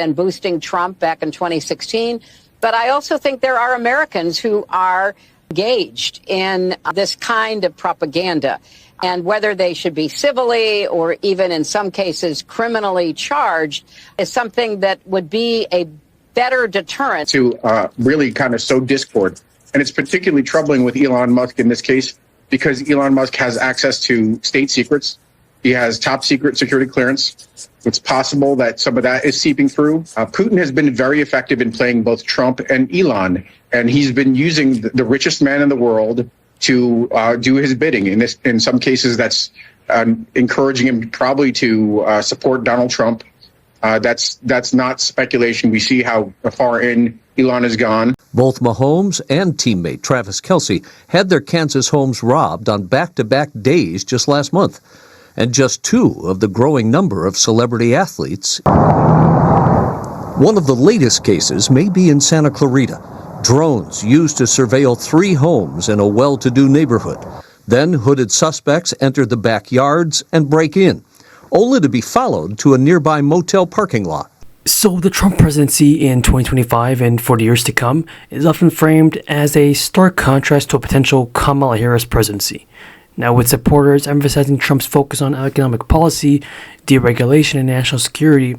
and boosting Trump back in 2016. But I also think there are Americans who are engaged in this kind of propaganda. And whether they should be civilly or even in some cases criminally charged is something that would be a better deterrent. To really kind of sow discord. And it's particularly troubling with Elon Musk in this case because Elon Musk has access to state secrets. He has top secret security clearance. It's possible that some of that is seeping through. Putin has been very effective in playing both Trump and Elon, and he's been using the richest man in the world to do his bidding. In some cases, that's encouraging him probably to support Donald Trump. That's not speculation. We see how far in Elon has gone. Both Mahomes and teammate Travis Kelce had their Kansas homes robbed on back-to-back days just last month. And just two of the growing number of celebrity athletes. One of the latest cases may be in Santa Clarita. Drones used to surveil 3 homes in a well-to-do neighborhood. Then hooded suspects entered the backyards and break in, only to be followed to a nearby motel parking lot. So the Trump presidency in 2025 and for the years to come is often framed as a stark contrast to a potential Kamala Harris presidency. Now, with supporters emphasizing Trump's focus on economic policy, deregulation, and national security,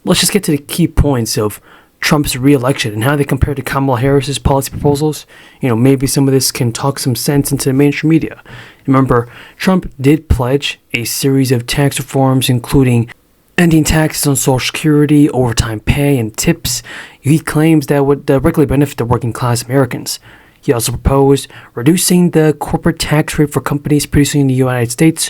let's just get to the key points of Trump's re-election and how they compare to Kamala Harris's policy proposals. Maybe some of this can talk some sense into the mainstream media. Remember, Trump did pledge a series of tax reforms, including ending taxes on Social Security, overtime pay, and tips. He claims that would directly benefit the working class Americans. He also proposed reducing the corporate tax rate for companies producing in the United States.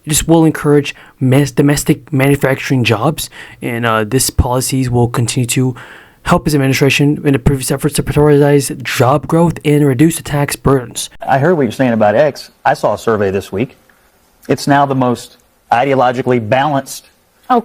This will encourage domestic manufacturing jobs, and these policies will continue to help his administration in the previous efforts to prioritize job growth and reduce the tax burdens. I heard what you're saying about X. I saw a survey this week. It's now the most ideologically balanced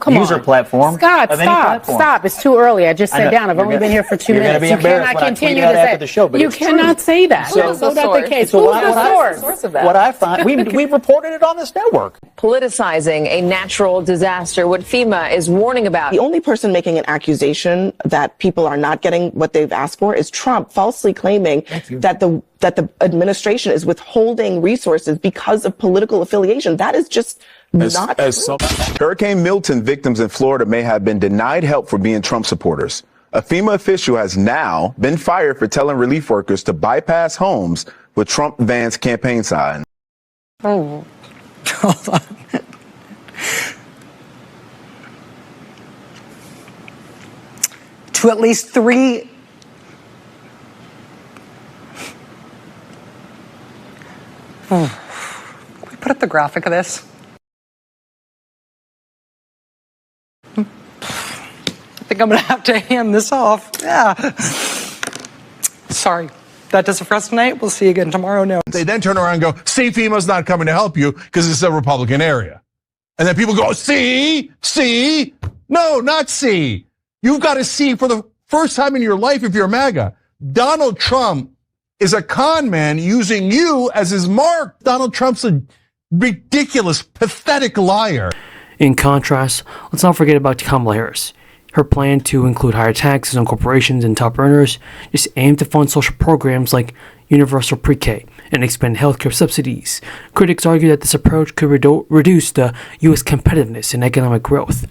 user platform. Scott, stop. It's too early. I just sat down. I've only been here for 2 minutes. You cannot continue to say. You cannot say that. So that's the case. So Who's the source of that? What I find, we reported it on this network. Politicizing a natural disaster, what FEMA is warning about. The only person making an accusation that people are not getting what they've asked for is Trump, falsely claiming that the administration is withholding resources because of political affiliation. That is just Hurricane Milton victims in Florida may have been denied help for being Trump supporters. A FEMA official has now been fired for telling relief workers to bypass homes with Trump vans campaign signs. Oh, hold on. To at least 3. Can we put up the graphic of this? I think I'm going to have to hand this off. Yeah. Sorry. That does it for us tonight. We'll see you again tomorrow. No. They then turn around and go, see, FEMA's not coming to help you because it's a Republican area. And then people go, see? No, not see. You've got to see for the first time in your life if you're MAGA. Donald Trump is a con man using you as his mark. Donald Trump's a ridiculous, pathetic liar. In contrast, let's not forget about Kamala Harris. Her plan to include higher taxes on corporations and top earners is aimed to fund social programs like universal pre-K and expand healthcare subsidies. Critics argue that this approach could reduce the U.S. competitiveness and economic growth.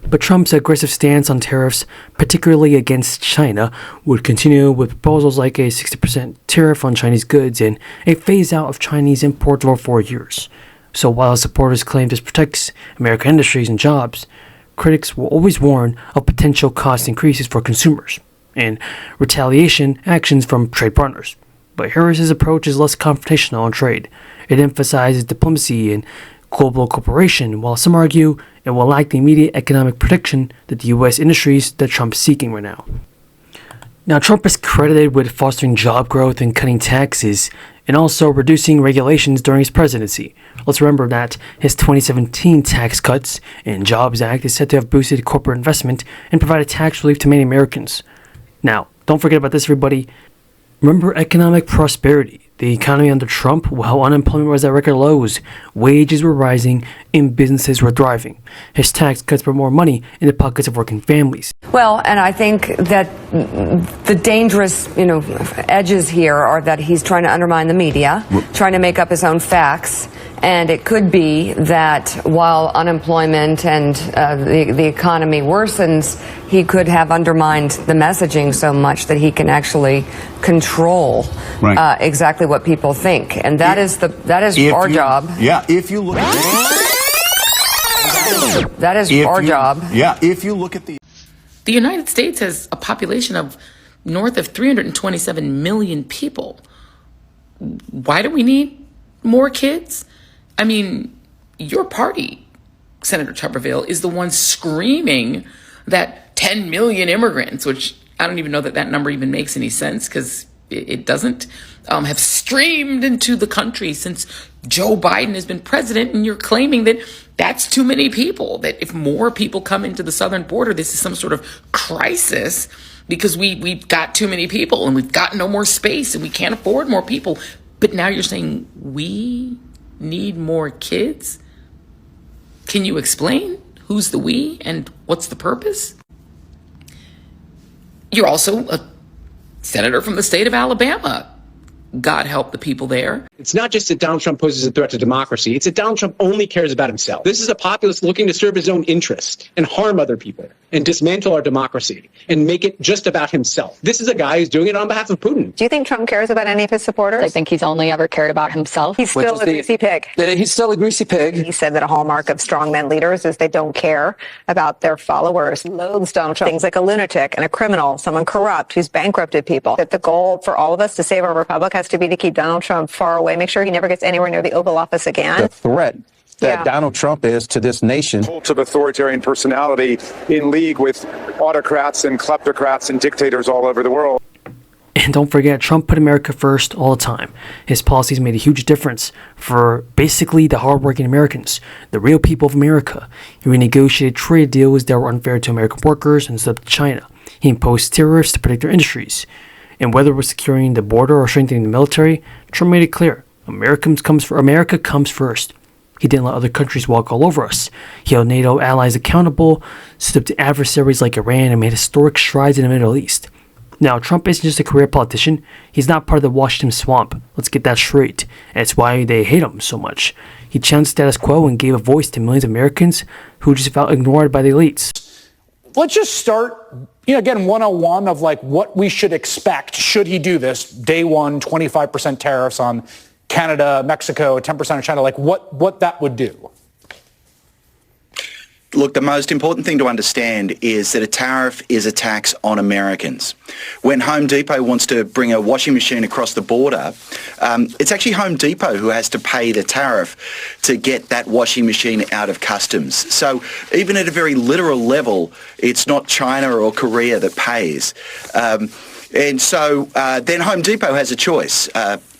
But Trump's aggressive stance on tariffs, particularly against China, would continue with proposals like a 60% tariff on Chinese goods and a phase-out of Chinese imports over 4 years. So while his supporters claim this protects American industries and jobs, critics will always warn of potential cost increases for consumers and retaliation actions from trade partners. But Harris's approach is less confrontational on trade. It emphasizes diplomacy and global cooperation, while some argue it will lack the immediate economic protection that the U.S. industries that Trump is seeking right now. Now, Trump is credited with fostering job growth and cutting taxes, and also reducing regulations during his presidency. Let's remember that his 2017 Tax Cuts and Jobs Act is said to have boosted corporate investment and provided tax relief to many Americans. Now, don't forget about this, everybody. Remember economic prosperity. The economy under Trump, while unemployment was at record lows, wages were rising and businesses were thriving. His tax cuts put more money in the pockets of working families. Well, and I think that the dangerous, edges here are that he's trying to undermine the media, trying to make up his own facts. And it could be that while unemployment and the economy worsens, he could have undermined the messaging so much that he can actually control exactly what people think. And that is our job. Yeah, if you look at that is our job. Yeah, if you look at the United States has a population of north of 327 million people. Why do we need more kids? I mean, your party, Senator Tuberville, is the one screaming that 10 million immigrants, which I don't even know that number even makes any sense because it doesn't, have streamed into the country since Joe Biden has been president. And you're claiming that that's too many people, that if more people come into the southern border, this is some sort of crisis because we've got too many people and we've got no more space and we can't afford more people. But now you're saying we need more kids? Can you explain who's the we and what's the purpose? You're also a senator from the state of Alabama. God help the people there. It's not just that Donald Trump poses a threat to democracy. It's that Donald Trump only cares about himself. This is a populist looking to serve his own interests and harm other people and dismantle our democracy and make it just about himself. This is a guy who's doing it on behalf of Putin. Do you think Trump cares about any of his supporters? I think he's only ever cared about himself. He's still a greasy pig. He's still a greasy pig. He said that a hallmark of strongman leaders is they don't care about their followers. Loathes Donald Trump. Things like a lunatic and a criminal, someone corrupt who's bankrupted people. That the goal for all of us to save our republic has to be to keep Donald Trump far away, make sure he never gets anywhere near the Oval Office again. The threat that Donald Trump is to this nation. Cult of authoritarian personality in league with autocrats and kleptocrats and dictators all over the world. And don't forget, Trump put America first all the time. His policies made a huge difference for basically the hardworking Americans, the real people of America. He renegotiated trade deals that were unfair to American workers and stood up to China. He imposed tariffs to protect their industries. And whether it was securing the border or strengthening the military, Trump made it clear, America comes first. He didn't let other countries walk all over us. He held NATO allies accountable, stood up to adversaries like Iran, and made historic strides in the Middle East. Now, Trump isn't just a career politician. He's not part of the Washington swamp. Let's get that straight. And it's why they hate him so much. He challenged status quo and gave a voice to millions of Americans who just felt ignored by the elites. Let's just start, again, 101 of like what we should expect should he do this. Day one, 25% tariffs on Canada, Mexico, 10% on China, like what that would do. Look, the most important thing to understand is that a tariff is a tax on Americans. When Home Depot wants to bring a washing machine across the border, it's actually Home Depot who has to pay the tariff to get that washing machine out of customs. So even at a very literal level, it's not China or Korea that pays. And so then Home Depot has a choice.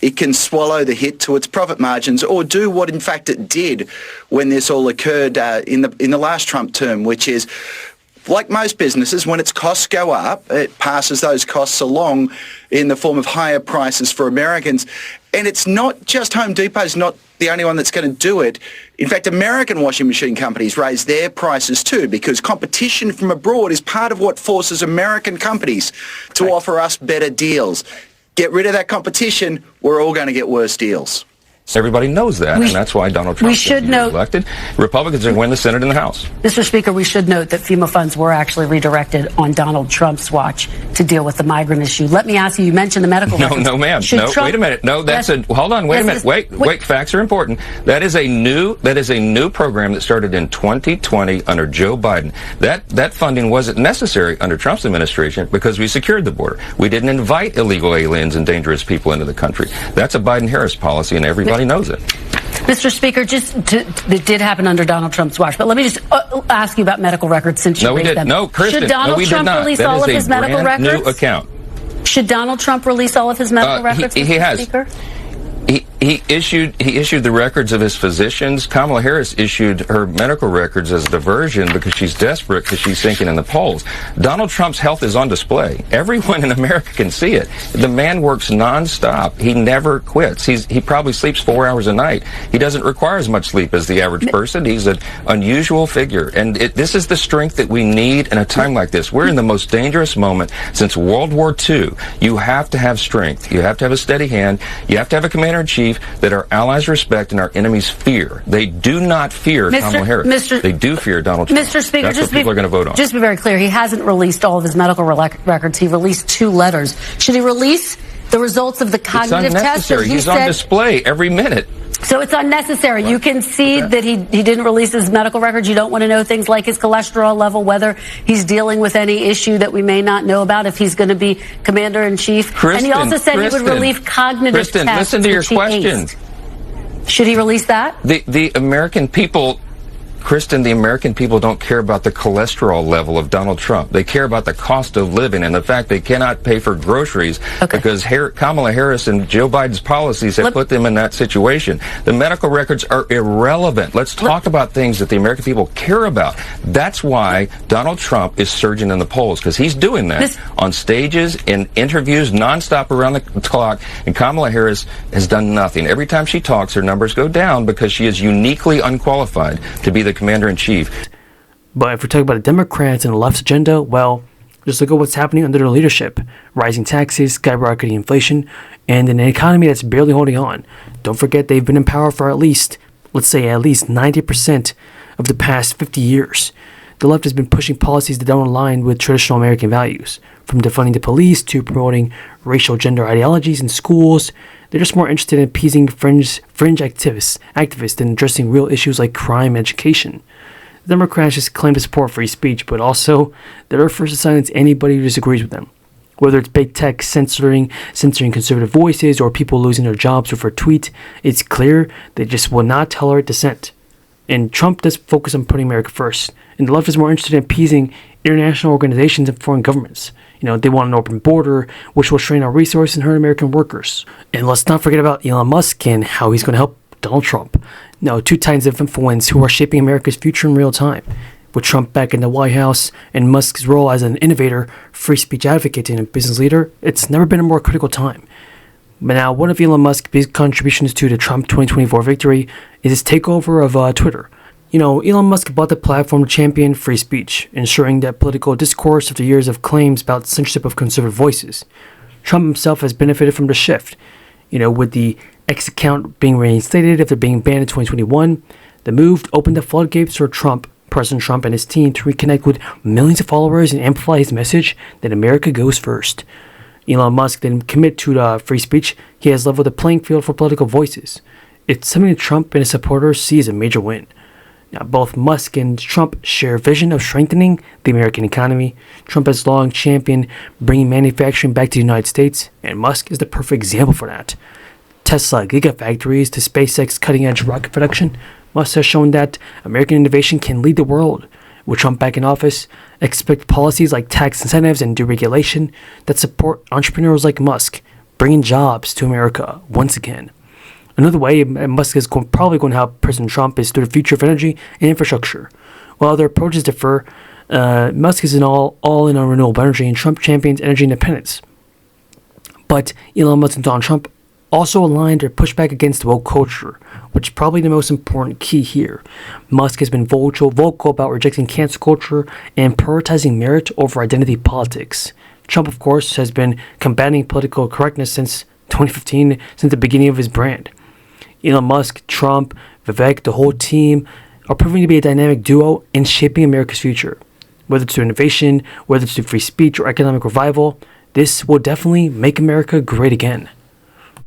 It can swallow the hit to its profit margins or do what, in fact, it did when this all occurred in the last Trump term, which is, like most businesses, when its costs go up, it passes those costs along in the form of higher prices for Americans. And it's not just Home Depot's not the only one that's going to do it. In fact, American washing machine companies raise their prices too because competition from abroad is part of what forces American companies to offer us better deals. Get rid of that competition, we're all going to get worse deals. Everybody knows that, and that's why Donald Trump is elected. Republicans are going to win the Senate and the House. Mr. Speaker, we should note that FEMA funds were actually redirected on Donald Trump's watch to deal with the migrant issue. Let me ask you mentioned the medical records. No, ma'am. Wait a minute. No, that's hold on, wait a minute. Wait, facts are important. That is a new program that started in 2020 under Joe Biden. That funding wasn't necessary under Trump's administration because we secured the border. We didn't invite illegal aliens and dangerous people into the country. That's a Biden-Harris policy, and everybody knows it. Mr. Speaker, it did happen under Donald Trump's watch, but let me just ask you about medical records since you raised them. No, Kristen, should Donald Trump release all of his medical records? New account. Should Donald Trump release all of his medical records, Mr. He has. Speaker? he issued the records of his physicians. Kamala Harris issued her medical records as a diversion because she's desperate because she's sinking in the polls. Donald Trump's health is on display. Everyone in America can see it. The man works nonstop. He never quits. He probably sleeps 4 hours a night. He doesn't require as much sleep as the average person. He's an unusual figure. And this is the strength that we need in a time like this. We're in the most dangerous moment since World War II. You have to have strength. You have to have a steady hand. You have to have a commander-in-chief that our allies respect and our enemies fear. They do not fear Kamala Harris. They do fear Donald Trump. Mr. Speaker, that's what people are going to vote on. Just to be very clear, he hasn't released all of his medical records. He released 2 letters. Should he release the results of the cognitive test? It's unnecessary. He's on display every minute. So it's unnecessary. You concede that he didn't release his medical records. You don't want to know things like his cholesterol level, whether he's dealing with any issue that we may not know about, if he's going to be commander-in-chief. And he also said he would release cognitive tests. Listen to your question. Should he release that? The American people, Kristen, the American people don't care about the cholesterol level of Donald Trump. They care about the cost of living and the fact they cannot pay for groceries because Kamala Harris and Joe Biden's policies have put them in that situation. The medical records are irrelevant. Let's talk about things that the American people care about. That's why Donald Trump is surging in the polls, because he's doing that on stages, in interviews, nonstop around the clock, and Kamala Harris has done nothing. Every time she talks, her numbers go down because she is uniquely unqualified to be the commander-in-chief. But if we're talking about the Democrats and the left's agenda, well, just look at what's happening under their leadership. Rising taxes, skyrocketing inflation, and an economy that's barely holding on. Don't forget they've been in power for at least 90% of the past 50 years. The left has been pushing policies that don't align with traditional American values, from defunding the police to promoting racial gender ideologies in schools. They're just more interested in appeasing fringe activists than addressing real issues like crime and education. The Democrats just claim to support free speech, but also they're first to silence anybody who disagrees with them. Whether it's big tech censoring conservative voices or people losing their jobs over a tweet, it's clear they just will not tolerate dissent. And Trump does focus on putting America first, and the left is more interested in appeasing international organizations and foreign governments. They want an open border, which will strain our resources and hurt American workers. And let's not forget about Elon Musk and how he's going to help Donald Trump. Now, 2 titans of influence who are shaping America's future in real time. With Trump back in the White House and Musk's role as an innovator, free speech advocate, and a business leader, it's never been a more critical time. But now, one of Elon Musk's big contributions to the Trump 2024 victory is his takeover of Twitter. Elon Musk bought the platform to champion free speech, ensuring that political discourse after years of claims about censorship of conservative voices. Trump himself has benefited from the shift. With the X account being reinstated after being banned in 2021, the move opened the floodgates for President Trump and his team to reconnect with millions of followers and amplify his message that America goes first. Elon Musk didn't commit to free speech. He has leveled the playing field for political voices. It's something that Trump and his supporters see as a major win. Now, both Musk and Trump share a vision of strengthening the American economy. Trump has long championed bringing manufacturing back to the United States, and Musk is the perfect example for that. Tesla gigafactories to SpaceX cutting-edge rocket production, Musk has shown that American innovation can lead the world. With Trump back in office, expect policies like tax incentives and deregulation that support entrepreneurs like Musk, bringing jobs to America once again. Another way Musk is probably going to help President Trump is through the future of energy and infrastructure. While their approaches differ, Musk is all in on renewable energy, and Trump champions energy independence. But Elon Musk and Donald Trump also aligned or pushed back against woke culture, which is probably the most important key here. Musk has been vocal about rejecting cancel culture and prioritizing merit over identity politics. Trump, of course, has been combating political correctness since 2015, since the beginning of his brand. Elon Musk, Trump, Vivek, the whole team are proving to be a dynamic duo in shaping America's future. Whether it's through innovation, whether it's through free speech or economic revival, this will definitely make America great again.